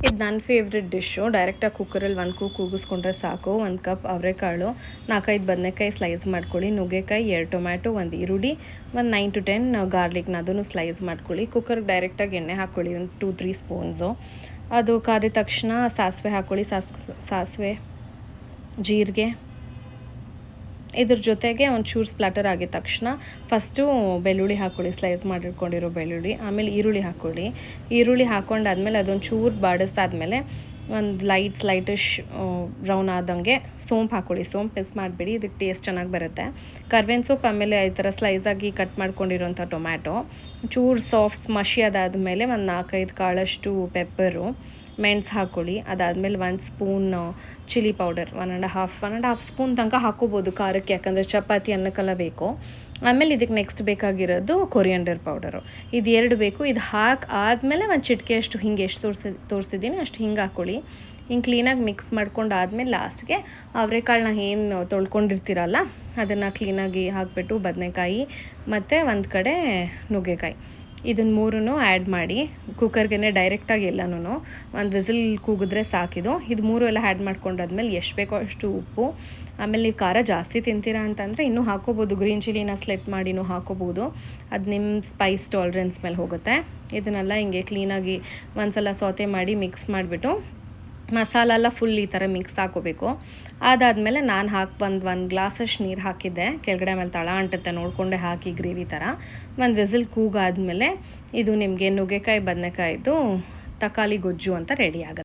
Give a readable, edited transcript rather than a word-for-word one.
ಇದು ನನ್ನ favourite dish. ಡೈರೆಕ್ಟಾಗಿ ಕುಕ್ಕರಲ್ಲಿ ಒಂದು ಕೂಗಿಸ್ಕೊಂಡ್ರೆ ಸಾಕು. 1 ಕಪ್ ಅವರೆಕಾಳು, 4-5 ಬದನೆಕಾಯಿ ಸ್ಲೈಸ್ ಮಾಡ್ಕೊಳ್ಳಿ, ನುಗ್ಗೆಕಾಯಿ, 2 ಟೊಮ್ಯಾಟೊ, 1 ಈರುಳ್ಳಿ, ಒಂದು 9 to 10 ಗಾರ್ಲಿಕ್ನ ಅದನ್ನು ಸ್ಲೈಸ್ ಮಾಡ್ಕೊಳ್ಳಿ. ಕುಕ್ಕರ್ಗೆ ಡೈರೆಕ್ಟಾಗಿ ಎಣ್ಣೆ ಹಾಕ್ಕೊಳ್ಳಿ, ಒಂದು 2-3 ಸ್ಪೂನ್ಸು. ಅದು ಕಾದಿದ ತಕ್ಷಣ ಸಾಸಿವೆ ಹಾಕ್ಕೊಳ್ಳಿ. ಸಾಸಿವೆ, ಜೀರಿಗೆ, ಇದ್ರ ಜೊತೆಗೆ ಒಂಚೂರು ಸ್ಪ್ಲಾಟರ್ ಆಗಿದ ತಕ್ಷಣ ಫಸ್ಟು ಬೆಳ್ಳುಳ್ಳಿ ಹಾಕ್ಕೊಳ್ಳಿ, ಸ್ಲೈಸ್ ಮಾಡಿಟ್ಕೊಂಡಿರೋ ಬೆಳ್ಳುಳ್ಳಿ. ಆಮೇಲೆ ಈರುಳ್ಳಿ ಹಾಕ್ಕೊಳ್ಳಿ. ಈರುಳ್ಳಿ ಹಾಕ್ಕೊಂಡಾದ್ಮೇಲೆ ಅದೊಂಚೂರು ಬಾಡಿಸ್ದಾದ್ಮೇಲೆ ಒಂದು ಸ್ಲೈಟಿಶ್ ಬ್ರೌನ್ ಆದಂಗೆ ಸೋಂಪು ಹಾಕ್ಕೊಳ್ಳಿ. ಸೋಂಪು ಮಿಸ್ ಮಾಡಿಬಿಡಿ, ಇದಕ್ಕೆ ಟೇಸ್ಟ್ ಚೆನ್ನಾಗಿ ಬರುತ್ತೆ. ಕರ್ಬೇವಿನ ಸೊಪ್ಪು, ಆಮೇಲೆ ಈ ಥರ ಸ್ಲೈಸಾಗಿ ಕಟ್ ಮಾಡ್ಕೊಂಡಿರೋಂಥ ಟೊಮ್ಯಾಟೊ, ಚೂರು ಸಾಫ್ಟ್ ಮಷಿ ಅದಾದಮೇಲೆ ಒಂದು 4-5 ಕಾಳಷ್ಟು ಪೆಪ್ಪರು, ಮೆಣಸು ಹಾಕ್ಕೊಳ್ಳಿ. ಅದಾದಮೇಲೆ 1 ಸ್ಪೂನ್ ಚಿಲ್ಲಿ ಪೌಡರ್, 1.5 ಸ್ಪೂನ್ ತನಕ ಹಾಕ್ಕೋಬೋದು ಖಾರಕ್ಕೆ, ಯಾಕಂದರೆ ಚಪಾತಿ ಅನ್ನಕ್ಕೆಲ್ಲ ಬೇಕು. ಆಮೇಲೆ ಇದಕ್ಕೆ ನೆಕ್ಸ್ಟ್ ಬೇಕಾಗಿರೋದು ಕೊರಿಯಂಡರ್ ಪೌಡರು. ಇದು 2 ಬೇಕು. ಇದು ಆದಮೇಲೆ ಒಂದು ಚಿಟಿಕೆ ಅಷ್ಟು ಹಿಂಗೆ ಎಷ್ಟು ತೋರಿಸಿದ್ದೀನಿ ಅಷ್ಟು ಹಿಂಗೆ ಹಾಕ್ಕೊಳ್ಳಿ. ಹಿಂಗೆ ಕ್ಲೀನಾಗಿ ಮಿಕ್ಸ್ ಮಾಡ್ಕೊಂಡು ಆದಮೇಲೆ ಲಾಸ್ಟ್ಗೆ ಅವರೆಕಾಳನ್ನ ಏನು ತೊಳ್ಕೊಂಡಿರ್ತೀರಲ್ಲ ಅದನ್ನು ಕ್ಲೀನಾಗಿ ಹಾಕಿಬಿಟ್ಟು ಬದನೆಕಾಯಿ ಮತ್ತು ಒಂದು ಕಡೆ ನುಗ್ಗೆಕಾಯಿ, ಇದನ್ನು 3 ಆ್ಯಡ್ ಮಾಡಿ ಕುಕ್ಕರ್ಗೆ ಡೈರೆಕ್ಟಾಗಿ ಎಲ್ಲನೂ ಒಂದು ವಿಸಿಲ್ ಕೂಗಿದ್ರೆ ಸಾಕಿದು. ಇದು 3 ಎಲ್ಲ ಆ್ಯಡ್ ಮಾಡ್ಕೊಂಡಾದ್ಮೇಲೆ ಎಷ್ಟು ಬೇಕೋ ಅಷ್ಟು ಉಪ್ಪು. ಆಮೇಲೆ ನೀವು ಖಾರ ಜಾಸ್ತಿ ತಿಂತೀರಾ ಅಂತಂದರೆ ಇನ್ನೂ ಹಾಕ್ಕೋಬೋದು, ಗ್ರೀನ್ ಚಿಲ್ಲಿನ ಸ್ಲೆಟ್ ಮಾಡಿನೂ ಹಾಕ್ಕೋಬೋದು. ಅದು ನಿಮ್ಮ ಸ್ಪೈಸ್ ಟಾಲರೆನ್ಸ್ ಮೇಲೆ ಹೋಗುತ್ತೆ. ಇದನ್ನೆಲ್ಲ ಹಿಂಗೆ ಕ್ಲೀನಾಗಿ ಒಂದ್ಸಲ ಸೌತೆ ಮಾಡಿ ಮಿಕ್ಸ್ ಮಾಡಿಬಿಟ್ಟು ಮಸಾಲ ಎಲ್ಲ ಫುಲ್ ಈ ಥರ ಮಿಕ್ಸ್ ಹಾಕೋಬೇಕು. ಅದಾದಮೇಲೆ ನಾನು ಒಂದು ಗ್ಲಾಸಷ್ಟು ನೀರು ಹಾಕಿದ್ದೆ, ಕೆಳಗಡೆ ಆಮೇಲೆ ತಳ ಅಂಟುತ್ತೆ ನೋಡಿಕೊಂಡೆ ಹಾಕಿ ಗ್ರೇವಿ ಥರ. ಒಂದು ವಿಸಿಲ್ ಕೂಗಾದಮೇಲೆ ಇದು ನಿಮಗೆ ನುಗ್ಗೆಕಾಯಿ ಬದನೆಕಾಯಿದು ತಕಾಲಿ ಗೊಜ್ಜು ಅಂತ ರೆಡಿ ಆಗುತ್ತೆ.